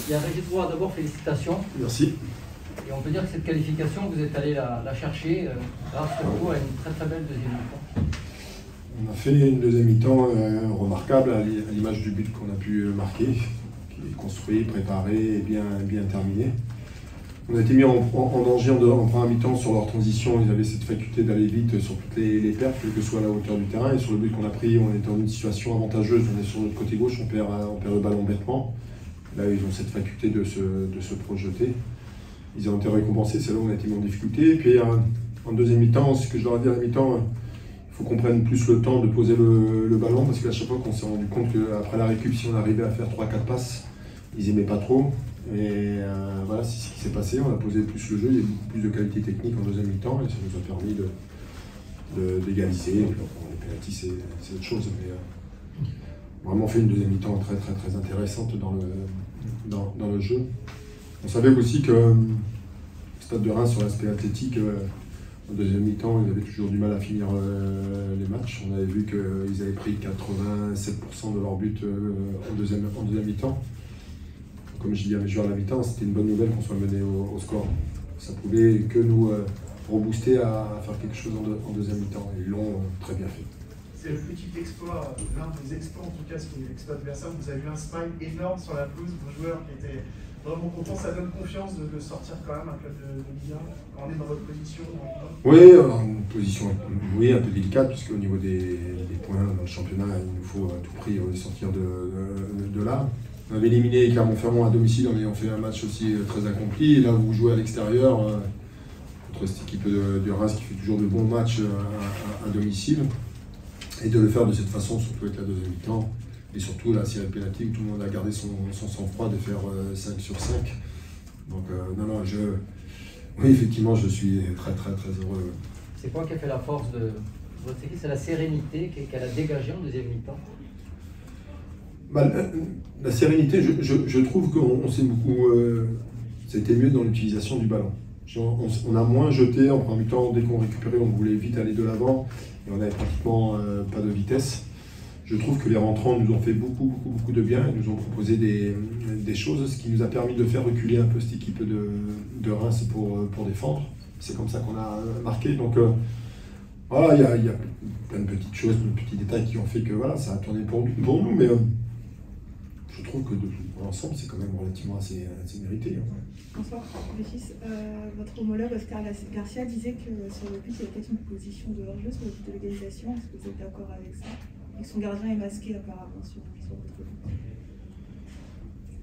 Bien, Régis Roy, d'abord félicitations. Merci. Et on peut dire que cette qualification, vous êtes allé la chercher grâce surtout à une très très belle deuxième mi-temps. On a fait une deuxième mi-temps remarquable à l'image du but qu'on a pu marquer, qui est construit, préparé et bien terminé. On a été mis en danger en première mi-temps sur leur transition. Ils avaient cette faculté d'aller vite sur toutes les pertes, quelle que soit la hauteur du terrain. Et sur le but qu'on a pris, on est dans une situation avantageuse. On est sur notre côté gauche, on perd le ballon bêtement. Là, ils ont cette faculté de se projeter. Ils ont été récompensés, c'est là où on a été mis en difficulté. Et puis en deuxième mi-temps, ce que je leur ai dit à la mi-temps, il faut qu'on prenne plus le temps de poser le ballon, parce qu'à chaque fois qu'on s'est rendu compte qu'après la récup, si on arrivait à faire 3-4 passes, ils n'aimaient pas trop. Et voilà, c'est ce qui s'est passé. On a posé plus le jeu, il y a eu beaucoup plus de qualité technique en deuxième mi-temps, et ça nous a permis d'égaliser. Les pénaltys, c'est autre chose, mais vraiment fait une deuxième mi-temps très intéressante dans le jeu. On savait aussi que le Stade de Reims, sur l'aspect athlétique, en deuxième mi-temps, ils avaient toujours du mal à finir les matchs. On avait vu qu'ils avaient pris 87% de leur but en deuxième mi-temps. Comme je dis à mes joueurs à la mi-temps, c'était une bonne nouvelle qu'on soit mené au score. Ça pouvait que nous rebooster à faire quelque chose en deuxième mi-temps. Et ils l'ont très bien fait. C'est le petit exploit, l'un des exploits en tout cas, ce qui est l'exploit adversaire. Vous avez eu un smile énorme sur la pelouse, vos joueurs qui étaient vraiment contents. Ça donne confiance de sortir quand même un club de Ligue 1 quand on est dans votre position. Oui, une position un peu délicate, puisqu'au niveau des points dans le championnat, il nous faut à tout prix sortir de là. On avait éliminé Clermont-Ferrand à domicile, mais on fait un match aussi très accompli. Et là, vous jouez à l'extérieur contre cette équipe de Reims qui fait toujours de bons matchs à domicile. Et de le faire de cette façon, surtout avec la deuxième mi-temps. Et surtout la série de pénalty où tout le monde a gardé son sang-froid de faire 5 sur 5. Donc oui, effectivement, je suis très heureux. C'est quoi qui a fait la force de votre équipe? C'est la sérénité qu'elle a dégagée en deuxième mi-temps? La sérénité, je trouve qu'on s'est beaucoup... ça a été mieux dans l'utilisation du ballon. On a moins jeté en première mi-temps. Dès qu'on récupérait, on voulait vite aller de l'avant. Et on n'avait pratiquement pas de vitesse. Je trouve que les rentrants nous ont fait beaucoup de bien. Ils nous ont proposé des choses, ce qui nous a permis de faire reculer un peu cette équipe de Reims pour défendre. C'est comme ça qu'on a marqué. Donc voilà, il y a plein de petites choses, de petits détails qui ont fait que voilà, ça a tourné pour nous. Mais je trouve que dans l'ensemble, c'est quand même relativement assez mérité. Bonsoir, Régis. Votre homologue Oscar Garcia disait que sur le but, il y avait peut-être une position de hors-jeu sur le but de l'égalisation. Est-ce que vous êtes d'accord avec ça? Et que son gardien est masqué apparemment sur votre but.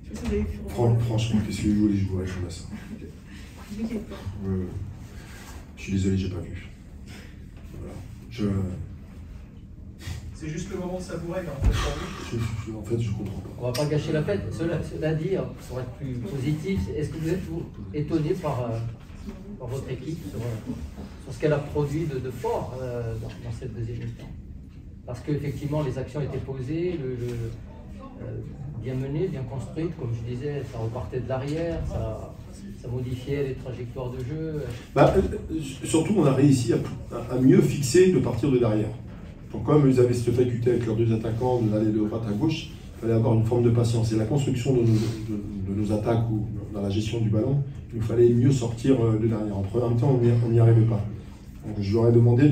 Je sais pas si vous avez Franchement, qu'est-ce que vous voulez que je vous réponde à ça? Je suis désolé, j'ai pas vu. Voilà. C'est juste le moment de savourer en fait. En fait, je comprends pas. On va pas gâcher la fête. Cela dit, pour être plus positif, est-ce que vous êtes étonné par votre équipe sur ce qu'elle a produit de fort dans cette deuxième mi-temps? Parce qu'effectivement, les actions étaient posées, bien menées, bien construites, comme je disais, ça repartait de l'arrière, ça modifiait les trajectoires de jeu. Surtout, on a réussi à mieux fixer de partir de derrière. Donc, comme ils avaient cette faculté avec leurs deux attaquants d'aller de droite à gauche, il fallait avoir une forme de patience. Et la construction de nos attaques ou dans la gestion du ballon, il nous fallait mieux sortir de derrière. En première temps, on n'y arrivait pas. Donc, je leur ai demandé,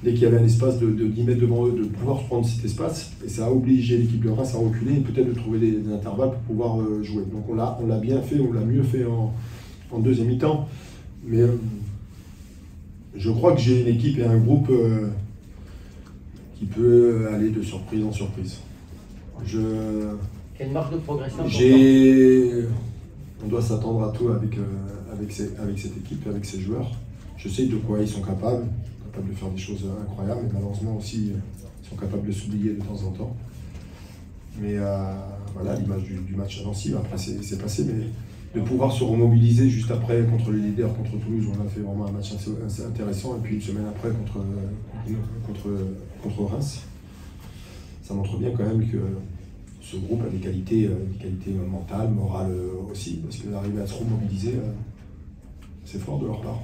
dès qu'il y avait un espace de 10 mètres devant eux, de pouvoir prendre cet espace. Et ça a obligé l'équipe de Reims à reculer et peut-être de trouver des intervalles pour pouvoir jouer. Donc on l'a bien fait, on l'a mieux fait en deuxième mi-temps. Mais je crois que j'ai une équipe et un groupe qui peut aller de surprise en surprise. Quelle marge de progression? On doit s'attendre à tout avec cette équipe, avec ces joueurs. Je sais de quoi ils sont capables de faire des choses incroyables, mais malheureusement aussi, ils sont capables de s'oublier de temps en temps. Mais voilà, l'image du match à Nancy, après c'est passé, mais de pouvoir se remobiliser juste après contre le leader, contre Toulouse, où on a fait vraiment un match assez intéressant, et puis une semaine après contre Reims, ça montre bien quand même que ce groupe a des qualités mentales, morales aussi, parce que d'arriver à se remobiliser, c'est fort de leur part.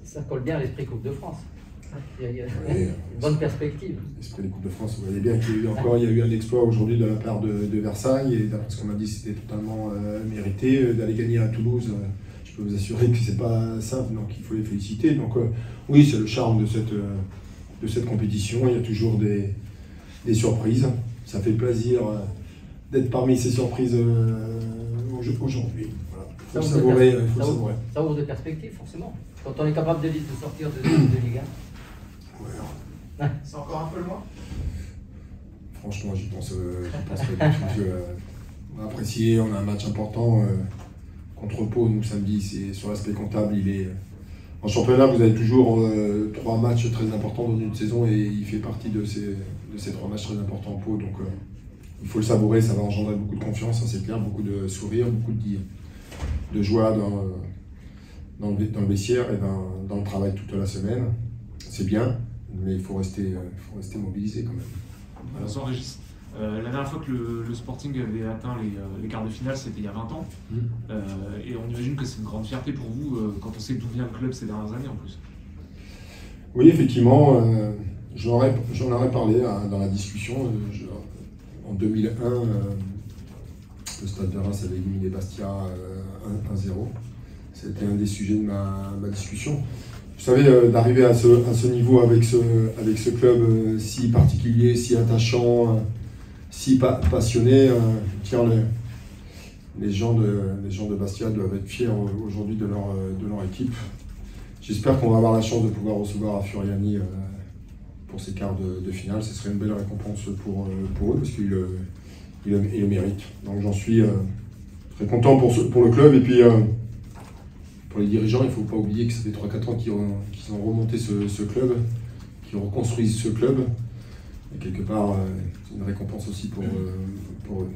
Ça colle bien à l'esprit Coupe de France. Il y a Oui, une bonne perspective. l'esprit des Coupes de France, vous voyez bien qu'il y a eu un exploit aujourd'hui de la part de Versailles, et d'après ce qu'on m'a dit, c'était totalement mérité. D'aller gagner à Toulouse, je peux vous assurer que c'est pas simple, donc il faut les féliciter. Donc oui, c'est le charme de cette compétition, il y a toujours des surprises. Ça fait plaisir d'être parmi ces surprises aujourd'hui. Voilà. Il faut savourer. Ça ouvre des perspectives, forcément. Quand on est capable de sortir de Ligue 1. Ouais. C'est encore un peu loin. Franchement, j'y pense pas du tout. On a apprécié, on a un match important contre Pau, nous samedi, c'est sur l'aspect comptable. En championnat, vous avez toujours 3 matchs très importants dans une saison, et il fait partie de ces 3 matchs très importants en Pau. Donc il faut le savourer, ça va engendrer beaucoup de confiance, ça c'est clair, beaucoup de sourires, beaucoup de joie dans le vestiaire et dans le travail toute la semaine. C'est bien, mais il faut rester mobilisé quand même. Bonsoir Régis. La dernière fois que le Sporting avait atteint les quarts de finale, c'était il y a 20 ans. Et on imagine que c'est une grande fierté pour vous quand on sait d'où vient le club ces dernières années en plus. Oui, effectivement, j'en aurais parlé dans la discussion. En 2001, le Stade de Reims avait éliminé Bastia 1-0. C'était un des sujets de ma discussion. Vous savez, d'arriver à ce niveau avec ce club si particulier, si attachant, si passionné, les gens de Bastia doivent être fiers aujourd'hui de leur équipe. J'espère qu'on va avoir la chance de pouvoir recevoir Furiani pour ces quarts de finale. Ce serait une belle récompense pour eux parce qu'ils le méritent. Donc j'en suis très content pour le club. Et puis pour les dirigeants, il ne faut pas oublier que ça fait 3-4 ans qu'ils ont remonté ce club, qu'ils reconstruisent ce club. Et quelque part, c'est une récompense aussi pour eux.